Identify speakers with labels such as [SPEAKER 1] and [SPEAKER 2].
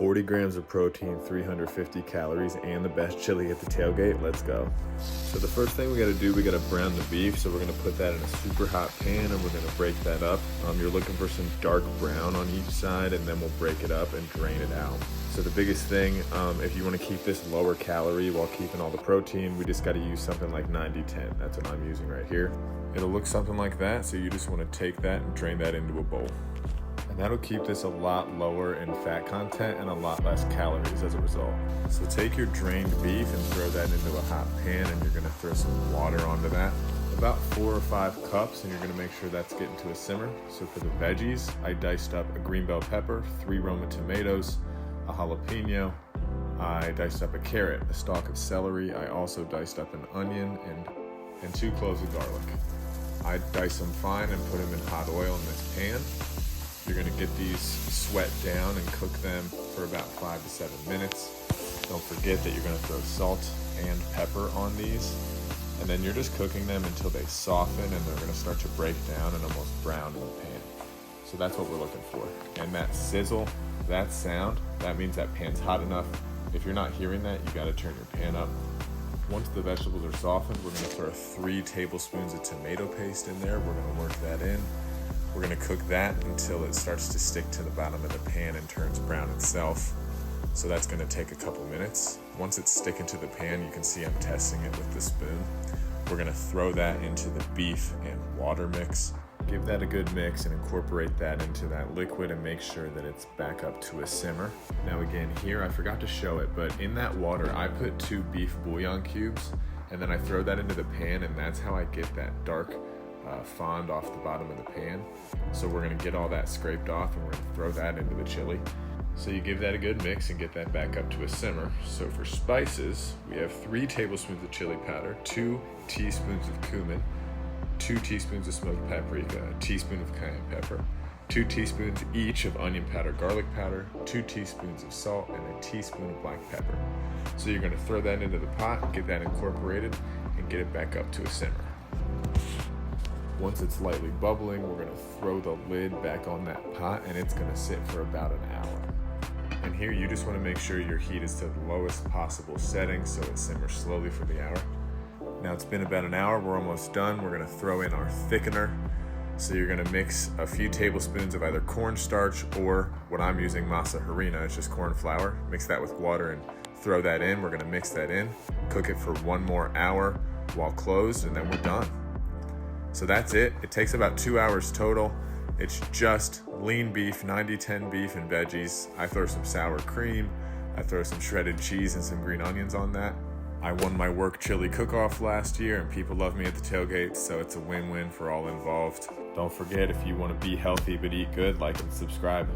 [SPEAKER 1] 40 grams of protein, 350 calories, and the best chili at the tailgate. Let's go. So the first thing we gotta do, we gotta brown the beef. So we're gonna put that in a super hot pan and we're gonna break that up. You're looking for some dark brown on each side, and then we'll break it up and drain it out. So the biggest thing, if you wanna keep this lower calorie while keeping all the protein, we just gotta use something like 90-10. That's what I'm using right here. It'll look something like that, so you just wanna take that and drain that into a bowl. And that'll keep this a lot lower in fat content and a lot less calories as a result. So take your drained beef and throw that into a hot pan, and you're gonna throw some water onto that. About 4 or 5 cups, and you're gonna make sure that's getting to a simmer. So for the veggies, I diced up a green bell pepper, 3 Roma tomatoes, a jalapeno, I diced up a carrot, a stalk of celery, I also diced up an onion and 2 cloves of garlic. I diced them fine and put them in hot oil in this pan. You're gonna get these sweat down and cook them for about 5 to 7 minutes. Don't forget that you're gonna throw salt and pepper on these. And then you're just cooking them until they soften and they're gonna start to break down and almost brown in the pan. So that's what we're looking for. And that sizzle, that sound, that means that pan's hot enough. If you're not hearing that, you gotta turn your pan up. Once the vegetables are softened, we're gonna throw 3 tablespoons of tomato paste in there. We're gonna work that in. We're gonna cook that until it starts to stick to the bottom of the pan and turns brown itself. So that's gonna take a couple minutes. Once it's sticking to the pan, you can see I'm testing it with the spoon. We're gonna throw that into the beef and water mix. Give that a good mix and incorporate that into that liquid and make sure that it's back up to a simmer. Now again, here I forgot to show it, but in that water, I put 2 beef bouillon cubes, and then I throw that into the pan, and that's how I get that dark fond off the bottom of the pan. So we're gonna get all that scraped off and we're gonna throw that into the chili. So you give that a good mix and get that back up to a simmer. So for spices, we have 3 tablespoons of chili powder, 2 teaspoons of cumin, 2 teaspoons of smoked paprika, a teaspoon of cayenne pepper, 2 teaspoons each of onion powder, garlic powder, 2 teaspoons of salt, and a teaspoon of black pepper. So you're gonna throw that into the pot, get that incorporated, and get it back up to a simmer. Once it's lightly bubbling, we're gonna throw the lid back on that pot, and it's gonna sit for about an hour. And here you just wanna make sure your heat is to the lowest possible setting so it simmers slowly for the hour. Now it's been about an hour, we're almost done. We're gonna throw in our thickener. So you're gonna mix a few tablespoons of either cornstarch or what I'm using, masa harina, it's just corn flour. Mix that with water and throw that in. We're gonna mix that in, cook it for 1 more hour while closed, and then we're done. So that's it. It takes about 2 hours total. It's just lean beef, 90-10 beef and veggies. I throw some sour cream. I throw some shredded cheese and some green onions on that. I won my work chili cook-off last year and people love me at the tailgate, so it's a win-win for all involved. Don't forget, if you want to be healthy but eat good, like and subscribe.